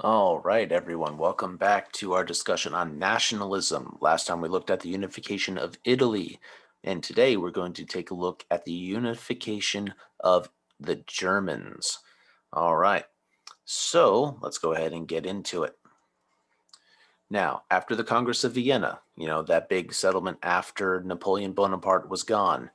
All right, everyone, welcome back to our discussion on nationalism. Last time we looked at the unification of Italy, and today we're going to take a look at the unification of the Germans. All right, so let's go ahead and get into it. Now, after the Congress of Vienna, that big settlement after Napoleon Bonaparte was gone,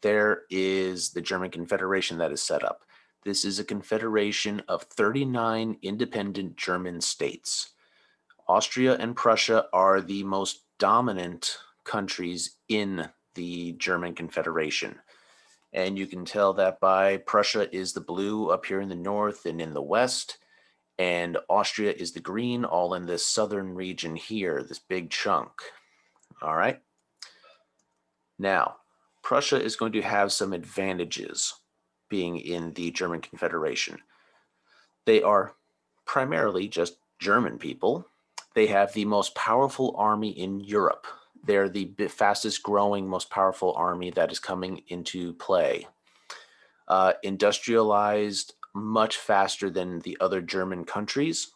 there is the German Confederation that is set up. This is a confederation of 39 independent German states. Austria and Prussia are the most dominant countries in the German Confederation. And you can tell that by Prussia is the blue up here in the north and in the west, and Austria is the green, all in this southern region here, this big chunk. All right. Now, Prussia is going to have some advantages being in the German Confederation. They are primarily just German people. They have the most powerful army in Europe. They're the fastest growing, most powerful army that is coming into play. Industrialized much faster than the other German countries.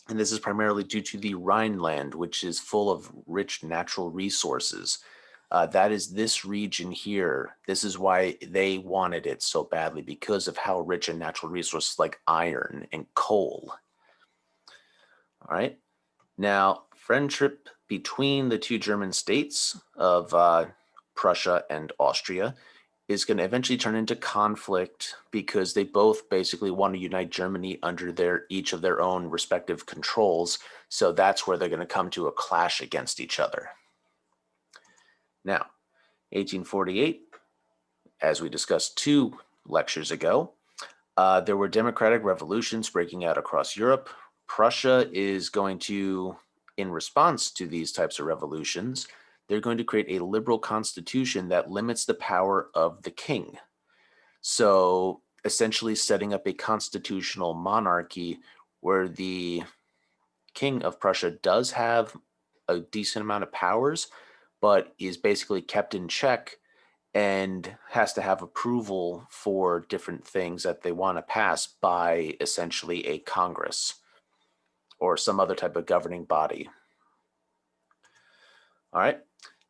And this is primarily due to the Rhineland, which is full of rich natural resources. That is this region here. This is why they wanted it so badly, because of how rich in natural resources like iron and coal. All right. Now, friendship between the two German states of Prussia and Austria is going to eventually turn into conflict because they both basically want to unite Germany under each of their own respective controls. So that's where they're going to come to a clash against each other. Now, 1848, as we discussed 2 lectures ago, there were democratic revolutions breaking out across Europe. Prussia is going to, in response to these types of revolutions, they're going to create a liberal constitution that limits the power of the king. So essentially setting up a constitutional monarchy where the king of Prussia does have a decent amount of powers, but is basically kept in check and has to have approval for different things that they want to pass by essentially a Congress or some other type of governing body. All right.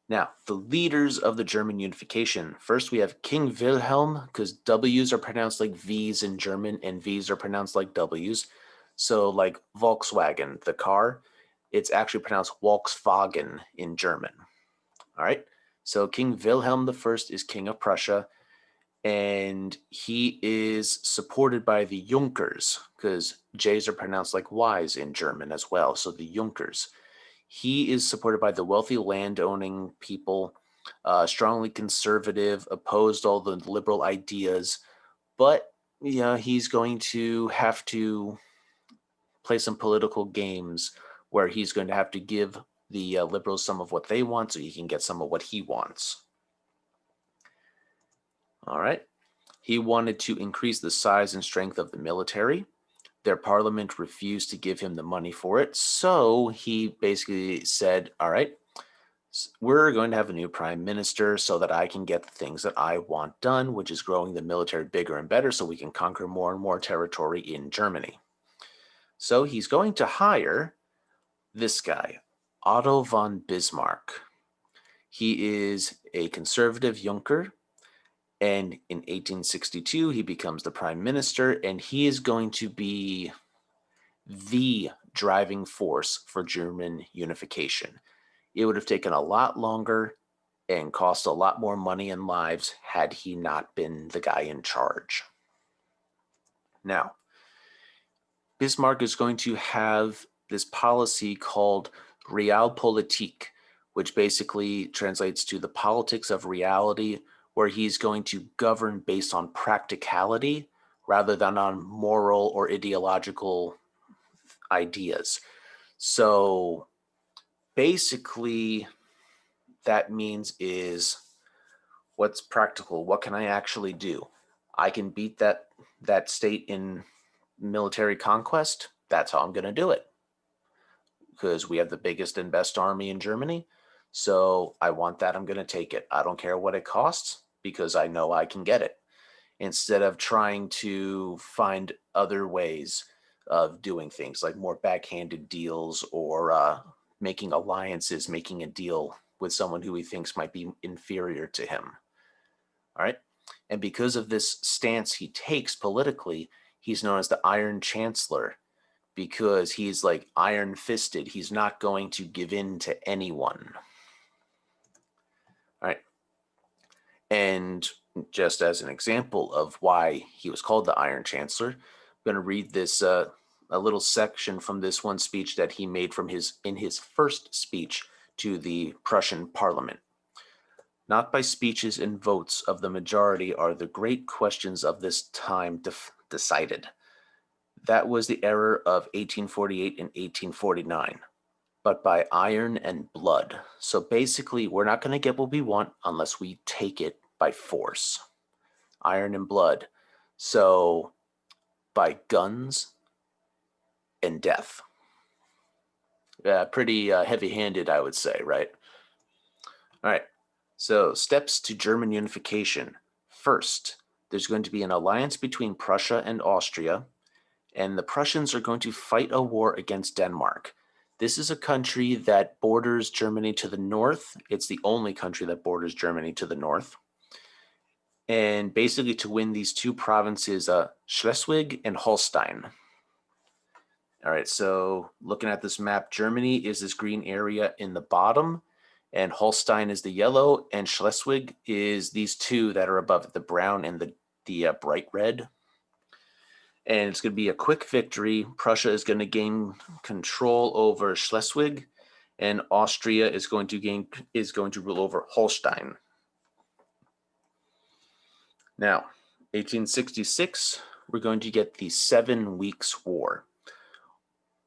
Now, the leaders of the German unification. First, we have King Wilhelm, because W's are pronounced like V's in German and V's are pronounced like W's. So, like Volkswagen, the car, it's actually pronounced Volkswagen in German. All right. So, King Wilhelm I is king of Prussia, and he is supported by the Junkers, because J's are pronounced like Y's in German as well. So, the Junkers. He is supported by the wealthy land-owning people, strongly conservative, opposed all the liberal ideas, but he's going to have to play some political games where he's going to have to give the liberals some of what they want so he can get some of what he wants. All right. He wanted to increase the size and strength of the military. Their parliament refused to give him the money for it. So he basically said, all right, we're going to have a new prime minister so that I can get the things that I want done, which is growing the military bigger and better so we can conquer more and more territory in Germany. So he's going to hire this guy, Otto von Bismarck. He is a conservative Junker, and in 1862 he becomes the prime minister, and he is going to be the driving force for German unification. It would have taken a lot longer and cost a lot more money and lives had he not been the guy in charge. Now, Bismarck is going to have this policy called Realpolitik, which basically translates to the politics of reality, where he's going to govern based on practicality rather than on moral or ideological ideas. So basically, that means is what's practical? What can I actually do? I can beat that state in military conquest. That's how I'm going to do it because we have the biggest and best army in Germany. So I want that. I'm going to take it. I don't care what it costs because I know I can get it. Instead of trying to find other ways of doing things like more backhanded deals or making alliances, making a deal with someone who he thinks might be inferior to him. All right. And because of this stance he takes politically, he's known as the Iron Chancellor because he's like iron fisted. He's not going to give in to anyone. All right. And just as an example of why he was called the Iron Chancellor, I'm going to read this a little section from this one speech that he made in his first speech to the Prussian Parliament. Not by speeches and votes of the majority are the great questions of this time decided. That was the error of 1848 and 1849, but by iron and blood. So basically, we're not going to get what we want unless we take it by force. Iron and blood. So by guns and death. Pretty heavy-handed, I would say, right? All right. So steps to German unification. First, there's going to be an alliance between Prussia and Austria, and the Prussians are going to fight a war against Denmark. This is a country that borders Germany to the north. It's the only country that borders Germany to the north. And basically to win these two provinces, Schleswig and Holstein. All right, so looking at this map, Germany is this green area in the bottom, and Holstein is the yellow, and Schleswig is these two that are above it, the brown and the bright red. And it's going to be a quick victory. Prussia is going to gain control over Schleswig, and Austria is going to rule over Holstein. Now, 1866, we're going to get the 7 Weeks' War.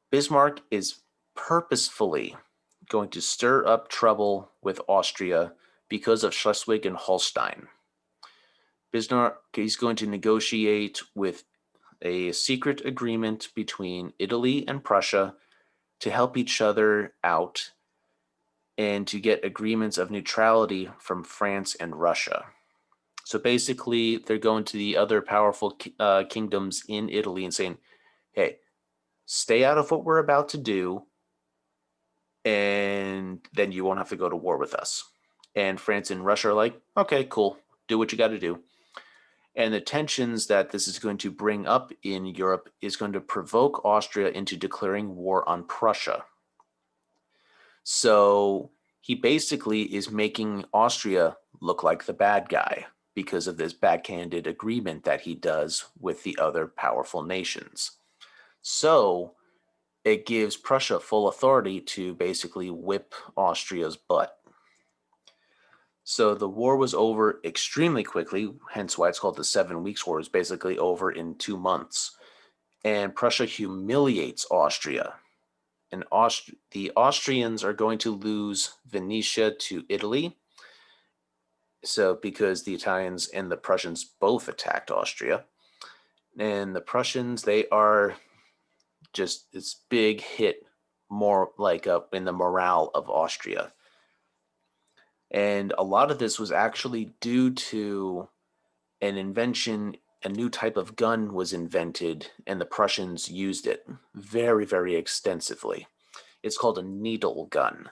Bismarck is purposefully going to stir up trouble with Austria because of Schleswig and Holstein. Bismarck is going to negotiate with a secret agreement between Italy and Prussia to help each other out and to get agreements of neutrality from France and Russia. So basically, they're going to the other powerful kingdoms in Italy and saying, hey, stay out of what we're about to do, and then you won't have to go to war with us. And France and Russia are like, okay, cool, do what you got to do. And the tensions that this is going to bring up in Europe is going to provoke Austria into declaring war on Prussia. So he basically is making Austria look like the bad guy because of this backhanded agreement that he does with the other powerful nations. So it gives Prussia full authority to basically whip Austria's butt. So the war was over extremely quickly, hence why it's called the 7 Weeks' War. It's basically over in 2 months. And Prussia humiliates Austria. And the Austrians are going to lose Venetia to Italy. So because the Italians and the Prussians both attacked Austria. And the Prussians, they are just this big hit more like in the morale of Austria. And a lot of this was actually due to an invention. A new type of gun was invented, and the Prussians used it very, very extensively. It's called a needle gun.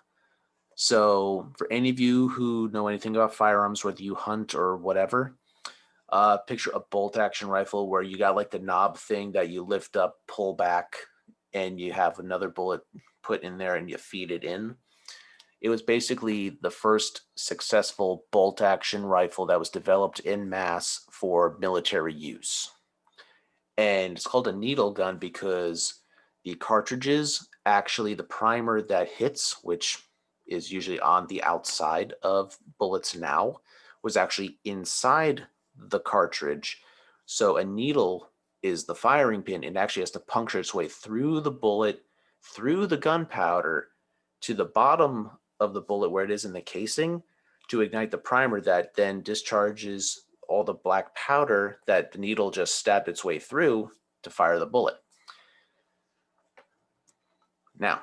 So for any of you who know anything about firearms, whether you hunt or whatever, picture a bolt action rifle where you got like the knob thing that you lift up, pull back, and you have another bullet put in there and you feed it in. It was basically the first successful bolt action rifle that was developed en masse for military use. And it's called a needle gun because the cartridges, actually the primer that hits, which is usually on the outside of bullets now, was actually inside the cartridge. So a needle is the firing pin and actually has to puncture its way through the bullet, through the gunpowder, to the bottom of the bullet where it is in the casing to ignite the primer that then discharges all the black powder that the needle just stabbed its way through to fire the bullet. Now,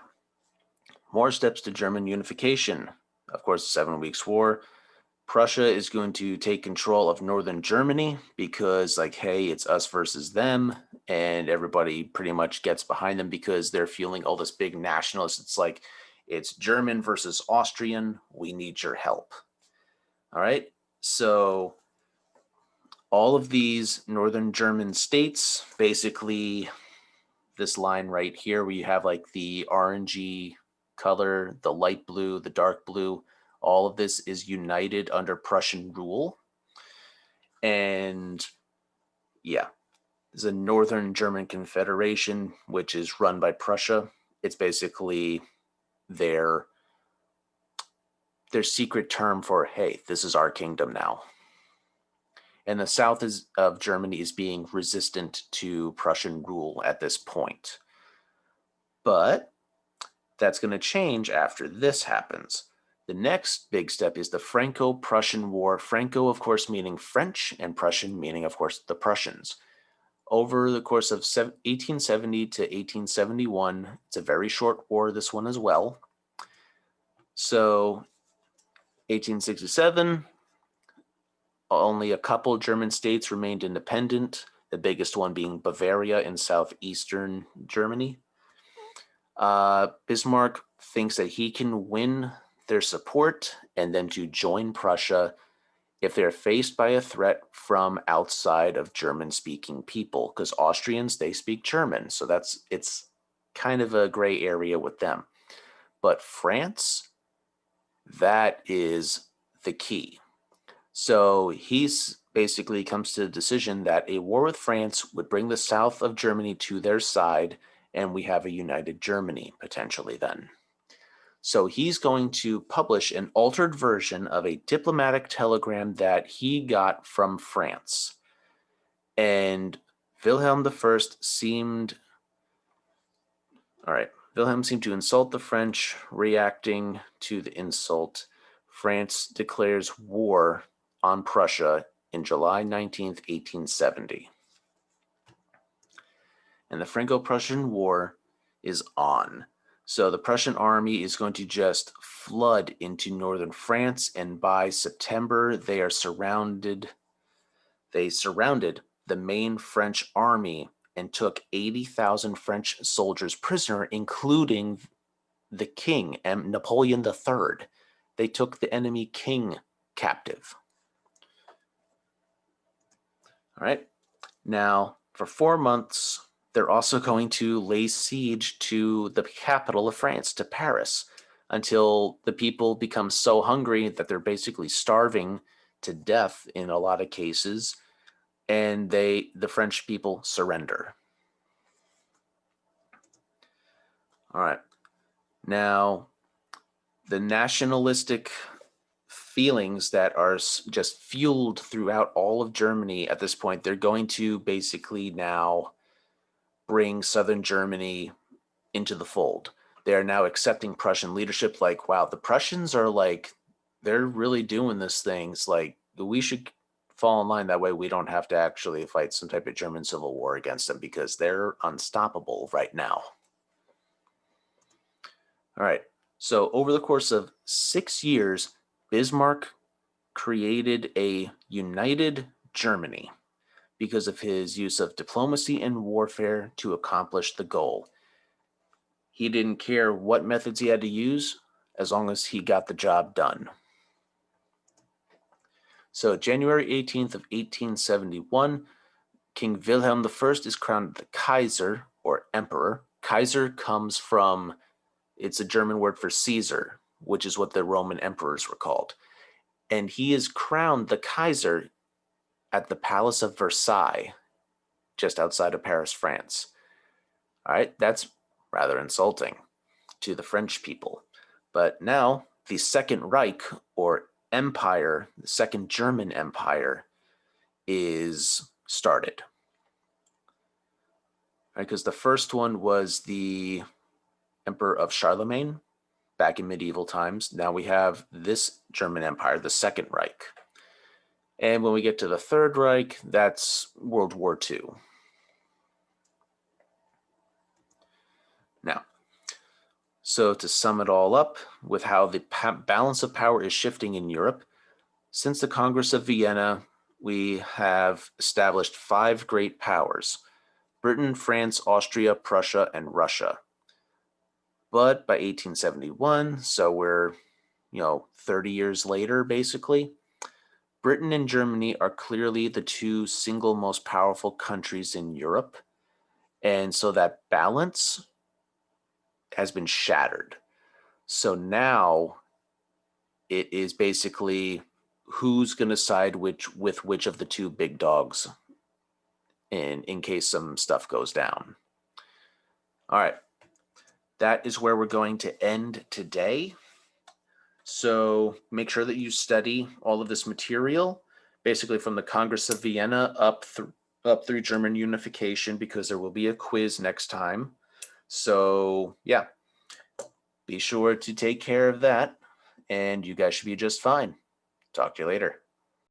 more steps to German unification. Of course, the 7 Weeks' War. Prussia is going to take control of northern Germany because, like, hey, it's us versus them, and everybody pretty much gets behind them because they're feeling all this big nationalist. It's like, it's German versus Austrian. We need your help. All right. So all of these northern German states, basically, this line right here, where you have like the orangey color, the light blue, the dark blue, all of this is united under Prussian rule. And yeah, there's a Northern German Confederation, which is run by Prussia. It's basically their secret term for, hey, this is our kingdom now. And the south of Germany is being resistant to Prussian rule at this point. But that's going to change after this happens. The next big step is the Franco-Prussian War. Franco, of course, meaning French, and Prussian meaning, of course, the Prussians. Over the course of 1870 to 1871, it's a very short war, this one as well. So 1867, only a couple German states remained independent, the biggest one being Bavaria in southeastern Germany. Bismarck thinks that he can win their support and then to join Prussia if they're faced by a threat from outside of German-speaking people, because Austrians, they speak German, so it's kind of a gray area with them. But France, that is the key. So he's basically comes to the decision that a war with France would bring the south of Germany to their side, and we have a united Germany potentially then. So he's going to publish an altered version of a diplomatic telegram that he got from France. And Wilhelm seemed to insult the French. Reacting to the insult, France declares war on Prussia in July 19th, 1870. And the Franco-Prussian War is on. So the Prussian army is going to just flood into northern France, and by September they surrounded the main French army and took 80,000 French soldiers prisoner, including the king, Napoleon III. They took the enemy king captive. All right. Now, for 4 months, they're also going to lay siege to the capital of France, to Paris, until the people become so hungry that they're basically starving to death in a lot of cases, and the French people surrender. All right. Now, the nationalistic feelings that are just fueled throughout all of Germany at this point, they're going to basically now bring southern Germany into the fold. They are now accepting Prussian leadership, like, wow, the Prussians are like, they're really doing this thing. It's like, we should fall in line. That way we don't have to actually fight some type of German civil war against them, because they're unstoppable right now. All right. So over the course of 6 years, Bismarck created a united Germany because of his use of diplomacy and warfare to accomplish the goal. He didn't care what methods he had to use as long as he got the job done. So January 18th of 1871, King Wilhelm I is crowned the Kaiser, or Emperor. Kaiser comes from, it's a German word for Caesar, which is what the Roman emperors were called. And he is crowned the Kaiser at the Palace of Versailles, just outside of Paris, France. All right, that's rather insulting to the French people. But now the Second Reich, or Empire, the Second German Empire, is started. Right, because the first one was the Emperor of Charlemagne back in medieval times. Now we have this German Empire, the Second Reich. And when we get to the Third Reich, that's World War II. Now, so to sum it all up with how the balance of power is shifting in Europe, Since the Congress of Vienna, we have established five great powers: Britain, France, Austria, Prussia, and Russia. But by 1871, so we're, 30 years later, basically, Britain and Germany are clearly the two single most powerful countries in Europe. And so that balance has been shattered. So now it is basically who's going to side with which of the two big dogs in case some stuff goes down. All right. That is where we're going to end today. So make sure that you study all of this material, basically from the Congress of Vienna up through German unification, because there will be a quiz next time. So yeah, be sure to take care of that, and you guys should be just fine. Talk to you later.